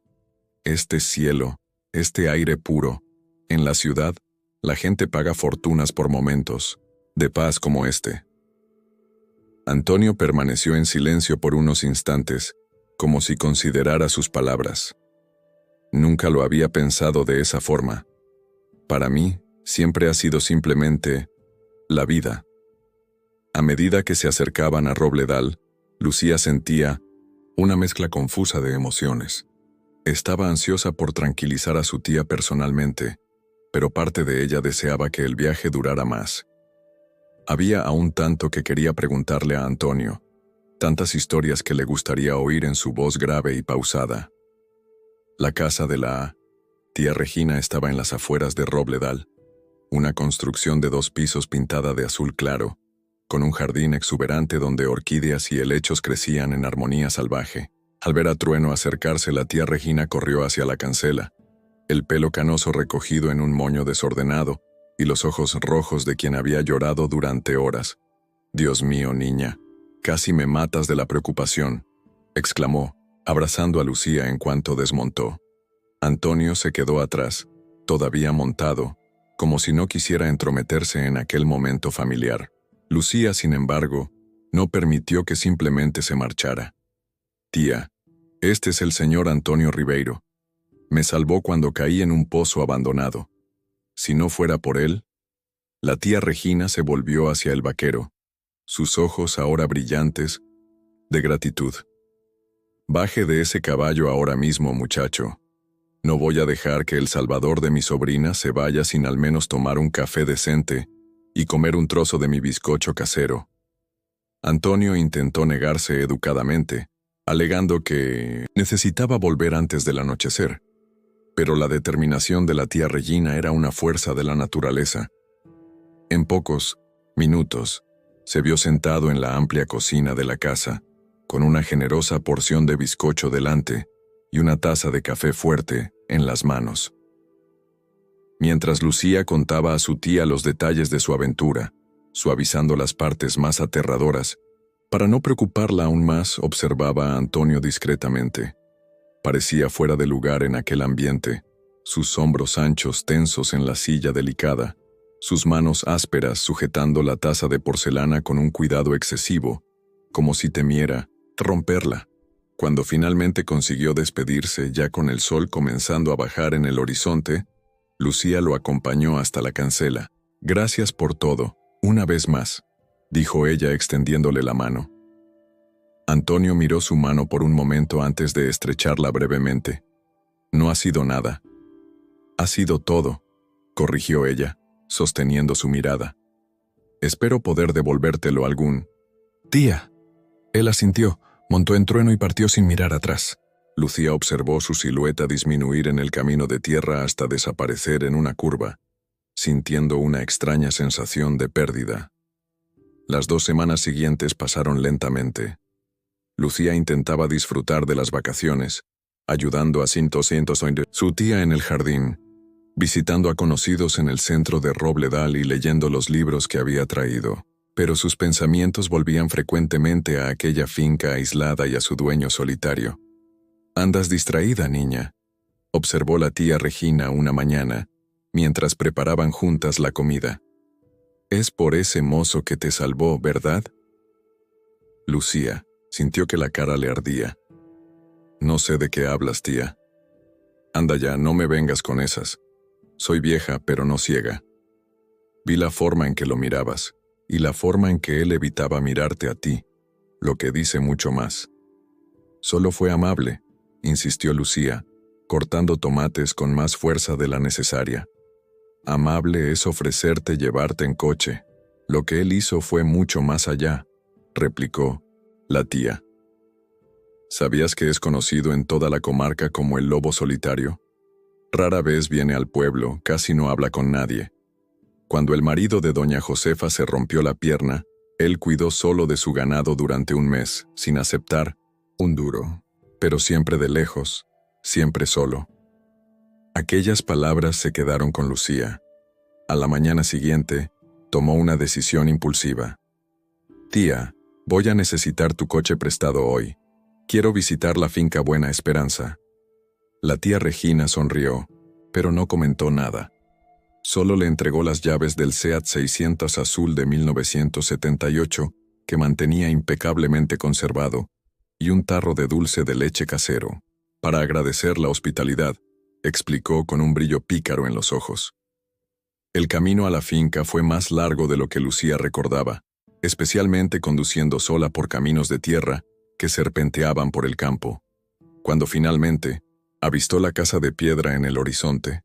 Este cielo, este aire puro. En la ciudad, la gente paga fortunas por momentos de paz como este. Antonio permaneció en silencio por unos instantes, como si considerara sus palabras. Nunca lo había pensado de esa forma. Para mí, siempre ha sido simplemente la vida. A medida que se acercaban a Robledal, Lucía sentía una mezcla confusa de emociones. Estaba ansiosa por tranquilizar a su tía personalmente, pero parte de ella deseaba que el viaje durara más. Había aún tanto que quería preguntarle a Antonio, tantas historias que le gustaría oír en su voz grave y pausada. La casa de la tía Regina estaba en las afueras de Robledal, una construcción de 2 pisos pintada de azul claro, con un jardín exuberante donde orquídeas y helechos crecían en armonía salvaje. Al ver a Trueno acercarse, la tía Regina corrió hacia la cancela. el pelo canoso recogido en un moño desordenado y los ojos rojos de quien había llorado durante horas. «Dios mío, niña, casi me matas de la preocupación», exclamó, abrazando a Lucía en cuanto desmontó. Antonio se quedó atrás, todavía montado, como si no quisiera entrometerse en aquel momento familiar. Lucía, sin embargo, no permitió que simplemente se marchara. «Tía, este es el señor Antonio Ribeiro. Me salvó cuando caí en un pozo abandonado. Si no fuera por él». La tía Regina se volvió hacia el vaquero, sus ojos ahora brillantes de gratitud. «Baje de ese caballo ahora mismo, muchacho. No voy a dejar que el salvador de mi sobrina se vaya sin al menos tomar un café decente y comer un trozo de mi bizcocho casero». Antonio intentó negarse educadamente, alegando que necesitaba volver antes del anochecer. Pero la determinación de la tía Regina era una fuerza de la naturaleza. En pocos minutos, se vio sentado en la amplia cocina de la casa, con una generosa porción de bizcocho delante y una taza de café fuerte en las manos. Mientras Lucía contaba a su tía los detalles de su aventura, suavizando las partes más aterradoras, para no preocuparla aún más, observaba a Antonio discretamente. Parecía fuera de lugar en aquel ambiente, sus hombros anchos tensos en la silla delicada, sus manos ásperas sujetando la taza de porcelana con un cuidado excesivo, como si temiera romperla. Cuando finalmente consiguió despedirse, ya con el sol comenzando a bajar en el horizonte, Lucía lo acompañó hasta la cancela. «Gracias por todo, una vez más», dijo ella extendiéndole la mano. Antonio miró su mano por un momento antes de estrecharla brevemente. «No ha sido nada». «Ha sido todo», corrigió ella, sosteniendo su mirada. «Espero poder devolvértelo algún». «Tía». Él asintió, montó en Trueno y partió sin mirar atrás. Lucía observó su silueta disminuir en el camino de tierra hasta desaparecer en una curva, sintiendo una extraña sensación de pérdida. Las 2 semanas siguientes pasaron lentamente. Lucía intentaba disfrutar de las vacaciones, ayudando a su tía en el jardín, visitando a conocidos en el centro de Robledal y leyendo los libros que había traído. Pero sus pensamientos volvían frecuentemente a aquella finca aislada y a su dueño solitario. «Andas distraída, niña», observó la tía Regina una mañana, mientras preparaban juntas la comida. «Es por ese mozo que te salvó, ¿verdad?» Lucía sintió que la cara le ardía. «No sé de qué hablas, tía. Anda ya, no me vengas con esas. Soy vieja, pero no ciega. Vi la forma en que lo mirabas, y la forma en que él evitaba mirarte a ti, lo que dice mucho más». «Solo fue amable», insistió Lucía, cortando tomates con más fuerza de la necesaria. «Amable es ofrecerte llevarte en coche. Lo que él hizo fue mucho más allá», replicó la tía. «¿Sabías que es conocido en toda la comarca como el lobo solitario? Rara vez viene al pueblo, casi no habla con nadie. Cuando el marido de doña Josefa se rompió la pierna, él cuidó solo de su ganado durante un mes, sin aceptar un duro, pero siempre de lejos, siempre solo». Aquellas palabras se quedaron con Lucía. A la mañana siguiente, tomó una decisión impulsiva. «Tía, voy a necesitar tu coche prestado hoy. Quiero visitar la finca Buena Esperanza». La tía Regina sonrió, pero no comentó nada. Solo le entregó las llaves del Seat 600 azul de 1978, que mantenía impecablemente conservado, y un tarro de dulce de leche casero. «Para agradecer la hospitalidad», explicó con un brillo pícaro en los ojos. El camino a la finca fue más largo de lo que Lucía recordaba, especialmente conduciendo sola por caminos de tierra que serpenteaban por el campo. Cuando finalmente avistó la casa de piedra en el horizonte,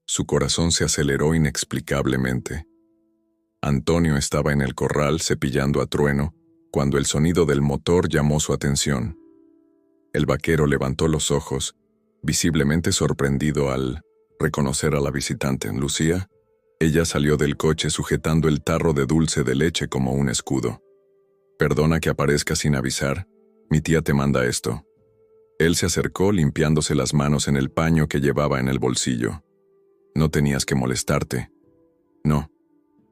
su corazón se aceleró inexplicablemente. Antonio estaba en el corral cepillando a Trueno cuando el sonido del motor llamó su atención. El vaquero levantó los ojos, visiblemente sorprendido al reconocer a la visitante. «Lucía». Ella salió del coche sujetando el tarro de dulce de leche como un escudo. «Perdona que aparezca sin avisar, mi tía te manda esto». Él se acercó limpiándose las manos en el paño que llevaba en el bolsillo. No tenías que molestarte. No,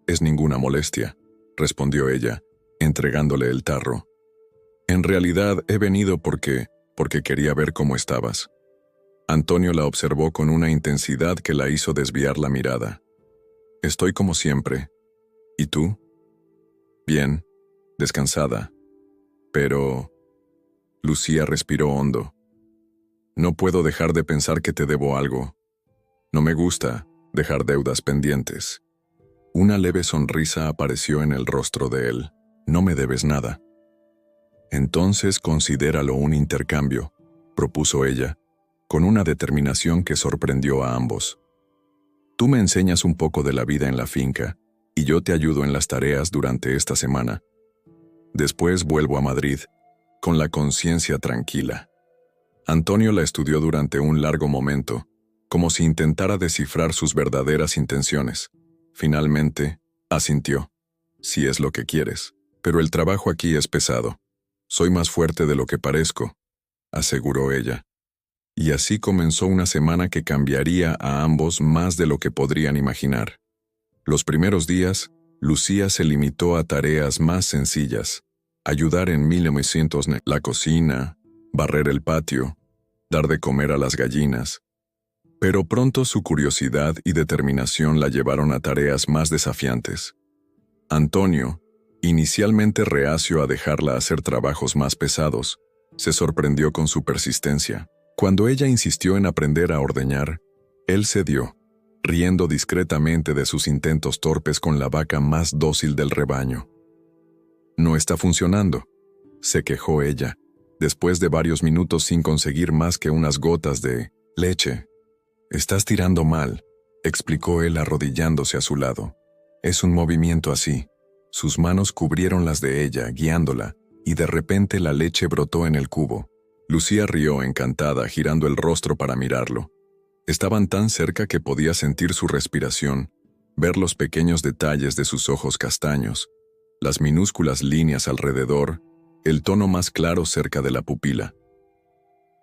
es ninguna molestia, respondió ella, entregándole el tarro. En realidad he venido porque quería ver cómo estabas. Antonio la observó con una intensidad que la hizo desviar la mirada. Estoy como siempre. ¿Y tú? Bien, descansada. Pero... Lucía respiró hondo. No puedo dejar de pensar que te debo algo. No me gusta dejar deudas pendientes. Una leve sonrisa apareció en el rostro de él. No me debes nada. Entonces considéralo un intercambio, propuso ella, con una determinación que sorprendió a ambos. Tú me enseñas un poco de la vida en la finca, y yo te ayudo en las tareas durante esta semana. Después vuelvo a Madrid, con la conciencia tranquila. Antonio la estudió durante un largo momento, como si intentara descifrar sus verdaderas intenciones. Finalmente, asintió. Si es lo que quieres, pero el trabajo aquí es pesado. Soy más fuerte de lo que parezco, aseguró ella. Y así comenzó una semana que cambiaría a ambos más de lo que podrían imaginar. Los primeros días, Lucía se limitó a tareas más sencillas: ayudar en 1900 la cocina, barrer el patio, dar de comer a las gallinas. Pero pronto su curiosidad y determinación la llevaron a tareas más desafiantes. Antonio, inicialmente reacio a dejarla hacer trabajos más pesados, se sorprendió con su persistencia. Cuando ella insistió en aprender a ordeñar, él cedió, riendo discretamente de sus intentos torpes con la vaca más dócil del rebaño. No está funcionando, se quejó ella, después de varios minutos sin conseguir más que unas gotas de leche. Estás tirando mal, explicó él arrodillándose a su lado. Es un movimiento así. Sus manos cubrieron las de ella, guiándola, y de repente la leche brotó en el cubo. Lucía rió encantada, girando el rostro para mirarlo. Estaban tan cerca que podía sentir su respiración, ver los pequeños detalles de sus ojos castaños, las minúsculas líneas alrededor, el tono más claro cerca de la pupila.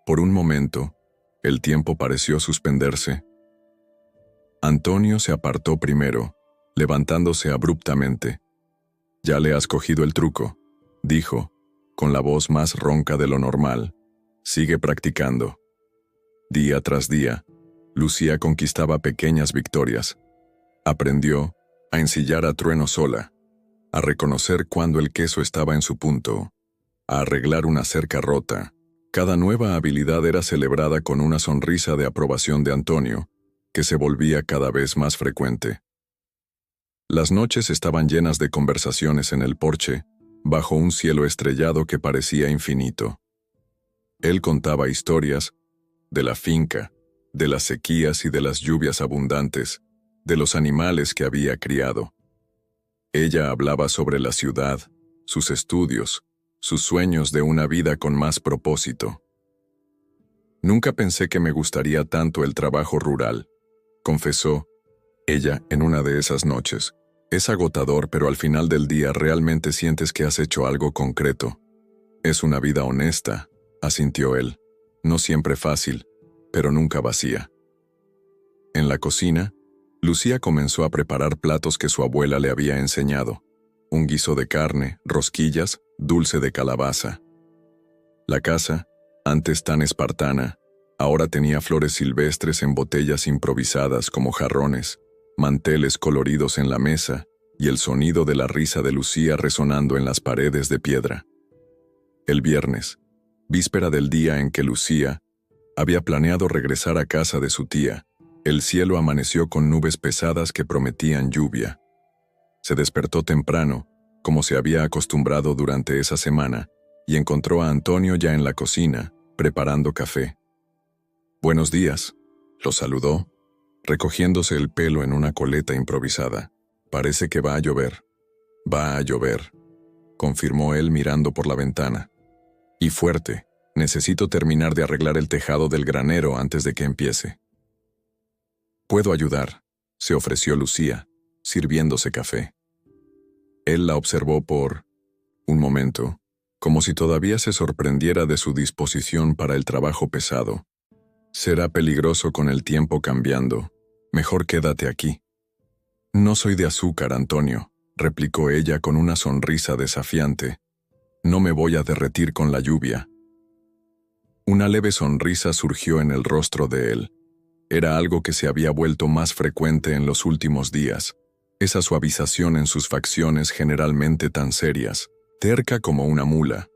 Por un momento, el tiempo pareció suspenderse. Antonio se apartó primero, levantándose abruptamente. «Ya le has cogido el truco», dijo, con la voz más ronca de lo normal. «Sigue practicando». Día tras día, Lucía conquistaba pequeñas victorias. Aprendió a ensillar a trueno sola, a reconocer cuando el queso estaba en su punto, a arreglar una cerca rota. Cada nueva habilidad era celebrada con una sonrisa de aprobación de Antonio, que se volvía cada vez más frecuente. Las noches estaban llenas de conversaciones en el porche, bajo un cielo estrellado que parecía infinito. Él contaba historias de la finca, de las sequías y de las lluvias abundantes, de los animales que había criado. Ella hablaba sobre la ciudad, sus estudios, sus sueños de una vida con más propósito. «Nunca pensé que me gustaría tanto el trabajo rural», confesó ella en una de esas noches. «Es agotador, pero al final del día realmente sientes que has hecho algo concreto. Es una vida honesta», asintió él. «No siempre fácil, pero nunca vacía». En la cocina, Lucía comenzó a preparar platos que su abuela le había enseñado: un guiso de carne, rosquillas, dulce de calabaza. La casa, antes tan espartana, ahora tenía flores silvestres en botellas improvisadas como jarrones, manteles coloridos en la mesa y el sonido de la risa de Lucía resonando en las paredes de piedra. El viernes, víspera del día en que Lucía había planeado regresar a casa de su tía, el cielo amaneció con nubes pesadas que prometían lluvia. Se despertó temprano, como se había acostumbrado durante esa semana, y encontró a Antonio ya en la cocina, preparando café. «Buenos días», lo saludó, recogiéndose el pelo en una coleta improvisada. «Parece que va a llover». «Va a llover», confirmó él mirando por la ventana. «Y fuerte. Necesito terminar de arreglar el tejado del granero antes de que empiece». «Puedo ayudar», se ofreció Lucía, sirviéndose café. Él la observó por un momento, como si todavía se sorprendiera de su disposición para el trabajo pesado. Será peligroso con el tiempo cambiando. Mejor quédate aquí. No soy de azúcar, Antonio, replicó ella con una sonrisa desafiante. No me voy a derretir con la lluvia. Una leve sonrisa surgió en el rostro de él. Era algo que se había vuelto más frecuente en los últimos días. Esa suavización en sus facciones generalmente tan serias, terca como una mula.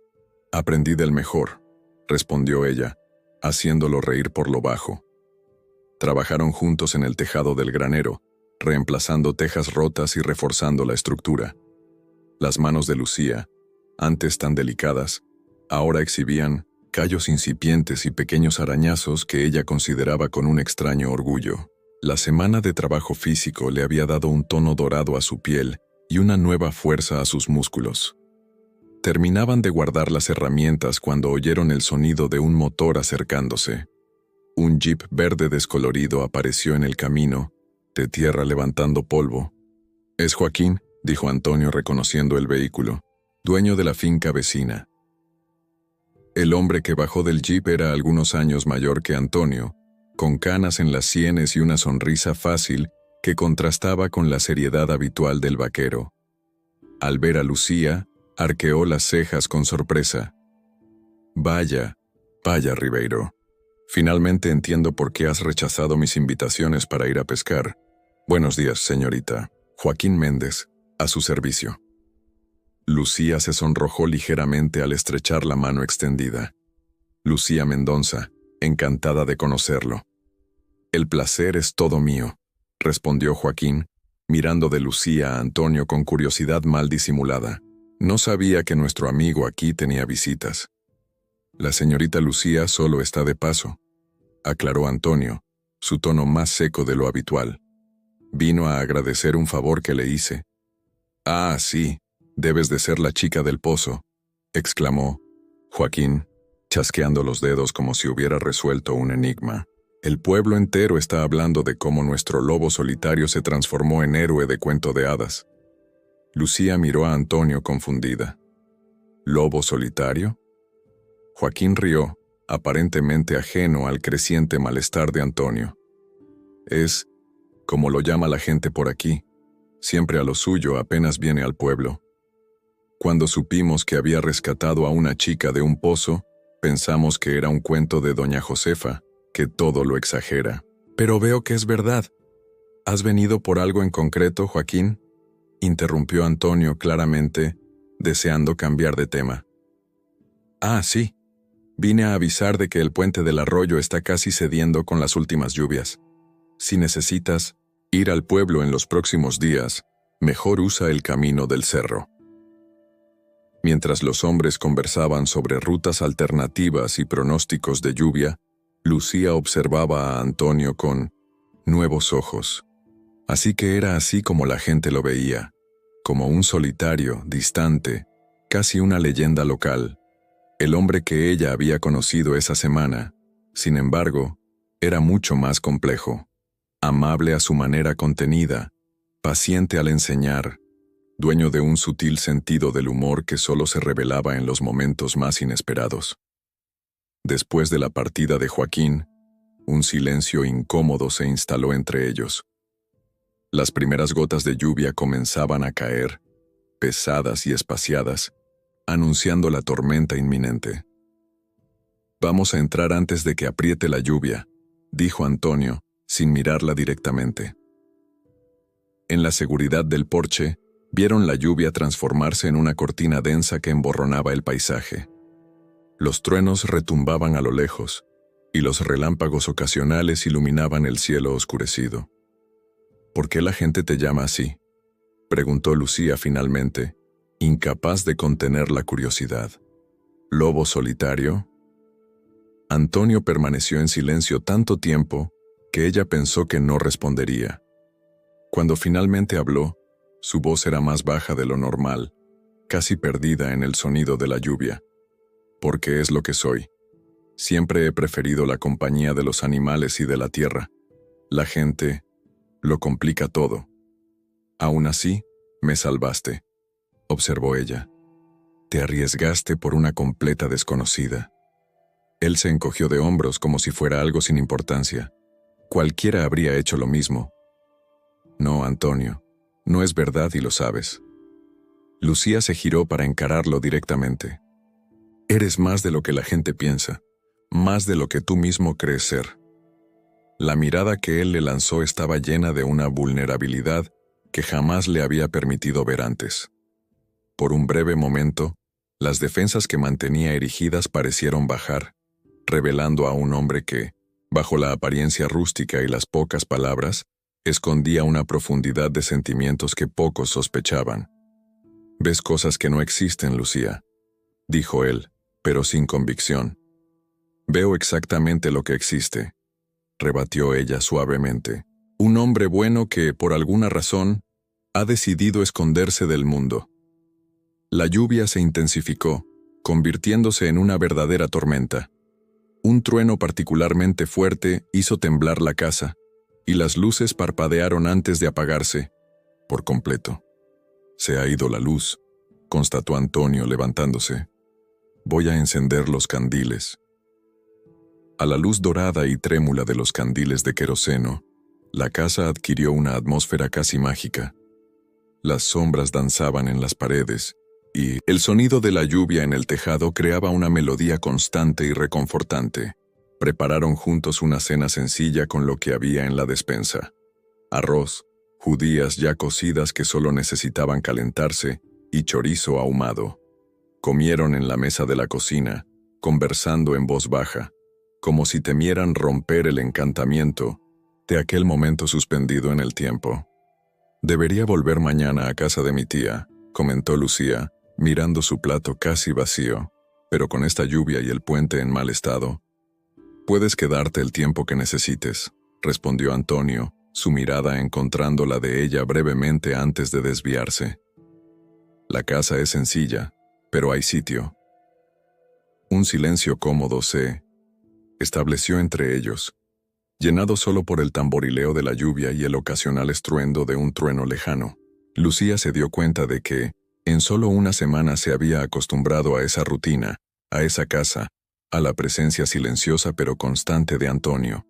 Aprendí del mejor, respondió ella, haciéndolo reír por lo bajo. Trabajaron juntos en el tejado del granero, reemplazando tejas rotas y reforzando la estructura. Las manos de Lucía, antes tan delicadas, ahora exhibían callos incipientes y pequeños arañazos que ella consideraba con un extraño orgullo. La semana de trabajo físico le había dado un tono dorado a su piel y una nueva fuerza a sus músculos. Terminaban de guardar las herramientas cuando oyeron el sonido de un motor acercándose. Un jeep verde descolorido apareció en el camino, de tierra levantando polvo. «Es Joaquín», dijo Antonio reconociendo el vehículo, dueño de la finca vecina. El hombre que bajó del jeep era algunos años mayor que Antonio, con canas en las sienes y una sonrisa fácil que contrastaba con la seriedad habitual del vaquero. Al ver a Lucía, arqueó las cejas con sorpresa. «Vaya, vaya, Ribeiro. Finalmente entiendo por qué has rechazado mis invitaciones para ir a pescar. Buenos días, señorita. Joaquín Méndez, a su servicio». Lucía se sonrojó ligeramente al estrechar la mano extendida. Lucía Mendonza, encantada de conocerlo. «El placer es todo mío», respondió Joaquín, mirando de Lucía a Antonio con curiosidad mal disimulada. No sabía que nuestro amigo aquí tenía visitas. «La señorita Lucía solo está de paso», aclaró Antonio, su tono más seco de lo habitual. «Vino a agradecer un favor que le hice». «Ah, sí, debes de ser la chica del pozo», exclamó Joaquín, chasqueando los dedos como si hubiera resuelto un enigma. «El pueblo entero está hablando de cómo nuestro lobo solitario se transformó en héroe de cuento de hadas». Lucía miró a Antonio confundida. «¿Lobo solitario?». Joaquín rió, aparentemente ajeno al creciente malestar de Antonio. «Es, como lo llama la gente por aquí, siempre a lo suyo apenas viene al pueblo. Cuando supimos que había rescatado a una chica de un pozo, pensamos que era un cuento de doña Josefa, que todo lo exagera. Pero veo que es verdad. ¿Has venido por algo en concreto, Joaquín?», interrumpió Antonio claramente, deseando cambiar de tema. «Ah, sí. Vine a avisar de que el puente del arroyo está casi cediendo con las últimas lluvias. Si necesitas ir al pueblo en los próximos días, mejor usa el camino del cerro». Mientras los hombres conversaban sobre rutas alternativas y pronósticos de lluvia, Lucía observaba a Antonio con nuevos ojos. Así que era así como la gente lo veía, como un solitario, distante, casi una leyenda local. El hombre que ella había conocido esa semana, sin embargo, era mucho más complejo. Amable a su manera contenida, paciente al enseñar, dueño de un sutil sentido del humor que solo se revelaba en los momentos más inesperados. Después de la partida de Joaquín, un silencio incómodo se instaló entre ellos. Las primeras gotas de lluvia comenzaban a caer, pesadas y espaciadas, anunciando la tormenta inminente. «Vamos a entrar antes de que apriete la lluvia», dijo Antonio, sin mirarla directamente. En la seguridad del porche, vieron la lluvia transformarse en una cortina densa que emborronaba el paisaje. Los truenos retumbaban a lo lejos, y los relámpagos ocasionales iluminaban el cielo oscurecido. «¿Por qué la gente te llama así?», preguntó Lucía finalmente, incapaz de contener la curiosidad. «¿Lobo solitario?». Antonio permaneció en silencio tanto tiempo que ella pensó que no respondería. Cuando finalmente habló, su voz era más baja de lo normal, casi perdida en el sonido de la lluvia. «Porque es lo que soy. Siempre he preferido la compañía de los animales y de la tierra. La gente lo complica todo. Aún así, me salvaste», observó ella. Te arriesgaste por una completa desconocida. Él se encogió de hombros como si fuera algo sin importancia. Cualquiera habría hecho lo mismo. No, Antonio, no es verdad y lo sabes. Lucía se giró para encararlo directamente. Eres más de lo que la gente piensa, más de lo que tú mismo crees ser. La mirada que él le lanzó estaba llena de una vulnerabilidad que jamás le había permitido ver antes. Por un breve momento, las defensas que mantenía erigidas parecieron bajar, revelando a un hombre que, bajo la apariencia rústica y las pocas palabras, escondía una profundidad de sentimientos que pocos sospechaban. «Ves cosas que no existen, Lucía», dijo él, pero sin convicción. «Veo exactamente lo que existe», rebatió ella suavemente. «Un hombre bueno que, por alguna razón, ha decidido esconderse del mundo». La lluvia se intensificó, convirtiéndose en una verdadera tormenta. Un trueno particularmente fuerte hizo temblar la casa, y las luces parpadearon antes de apagarse, por completo. «Se ha ido la luz», constató Antonio levantándose. «Voy a encender los candiles». A la luz dorada y trémula de los candiles de queroseno, la casa adquirió una atmósfera casi mágica. Las sombras danzaban en las paredes, y el sonido de la lluvia en el tejado creaba una melodía constante y reconfortante. Prepararon juntos una cena sencilla con lo que había en la despensa: arroz, judías ya cocidas que solo necesitaban calentarse, y chorizo ahumado. Comieron en la mesa de la cocina, conversando en voz baja, como si temieran romper el encantamiento de aquel momento suspendido en el tiempo. «Debería volver mañana a casa de mi tía», comentó Lucía, mirando su plato casi vacío, «pero con esta lluvia y el puente en mal estado». «Puedes quedarte el tiempo que necesites», respondió Antonio, su mirada encontrando la de ella brevemente antes de desviarse. «La casa es sencilla, pero hay sitio». Un silencio cómodo se estableció entre ellos, llenado solo por el tamborileo de la lluvia y el ocasional estruendo de un trueno lejano. Lucía se dio cuenta de que, en solo una semana se había acostumbrado a esa rutina, a esa casa, a la presencia silenciosa pero constante de Antonio.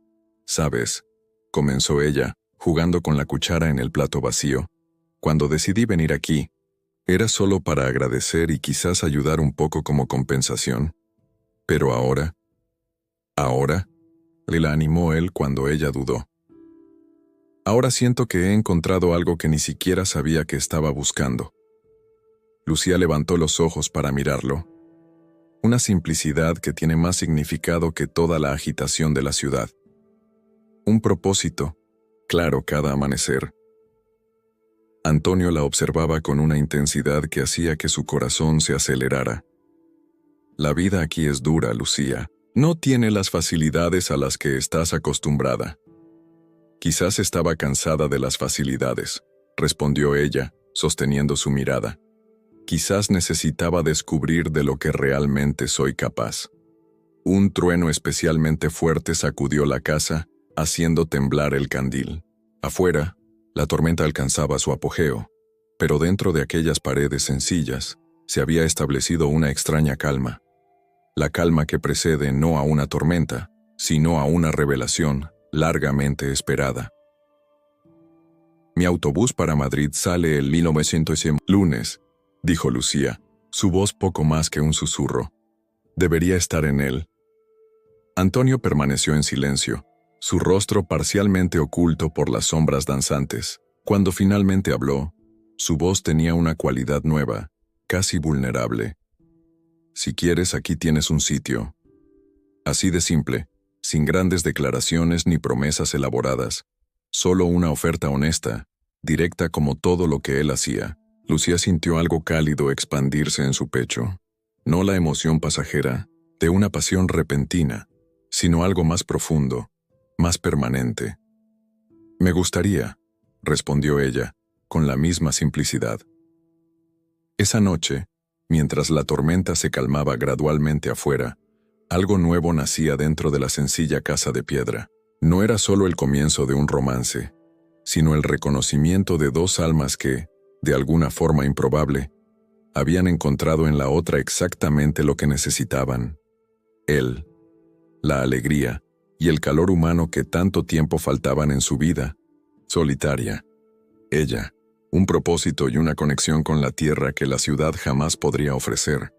«¿Sabes?», comenzó ella, jugando con la cuchara en el plato vacío. «Cuando decidí venir aquí, era solo para agradecer y quizás ayudar un poco como compensación. Pero ahora», le la animó él cuando ella dudó. «Ahora siento que he encontrado algo que ni siquiera sabía que estaba buscando». Lucía levantó los ojos para mirarlo. Una simplicidad que tiene más significado que toda la agitación de la ciudad. Un propósito, claro cada amanecer. Antonio la observaba con una intensidad que hacía que su corazón se acelerara. «La vida aquí es dura, Lucía. No tiene las facilidades a las que estás acostumbrada». «Quizás estaba cansada de las facilidades», respondió ella, sosteniendo su mirada. «Quizás necesitaba descubrir de lo que realmente soy capaz». Un trueno especialmente fuerte sacudió la casa, haciendo temblar el candil. Afuera, la tormenta alcanzaba su apogeo, pero dentro de aquellas paredes sencillas se había establecido una extraña calma. La calma que precede no a una tormenta, sino a una revelación largamente esperada. «Mi autobús para Madrid sale el 1900 lunes», dijo Lucía, su voz poco más que un susurro. «Debería estar en él». Antonio permaneció en silencio, su rostro parcialmente oculto por las sombras danzantes. Cuando finalmente habló, su voz tenía una cualidad nueva, casi vulnerable. «Si quieres, aquí tienes un sitio». Así de simple, sin grandes declaraciones ni promesas elaboradas, solo una oferta honesta, directa como todo lo que él hacía. Lucía sintió algo cálido expandirse en su pecho. No la emoción pasajera, de una pasión repentina, sino algo más profundo, más permanente. «Me gustaría», respondió ella, con la misma simplicidad. Esa noche, mientras la tormenta se calmaba gradualmente afuera, algo nuevo nacía dentro de la sencilla casa de piedra. No era solo el comienzo de un romance, sino el reconocimiento de dos almas que, de alguna forma improbable, Habían encontrado en la otra exactamente lo que necesitaban. Él, la alegría y el calor humano que tanto tiempo faltaban en su vida, solitaria. Ella, un propósito y una conexión con la tierra que la ciudad jamás podría ofrecer.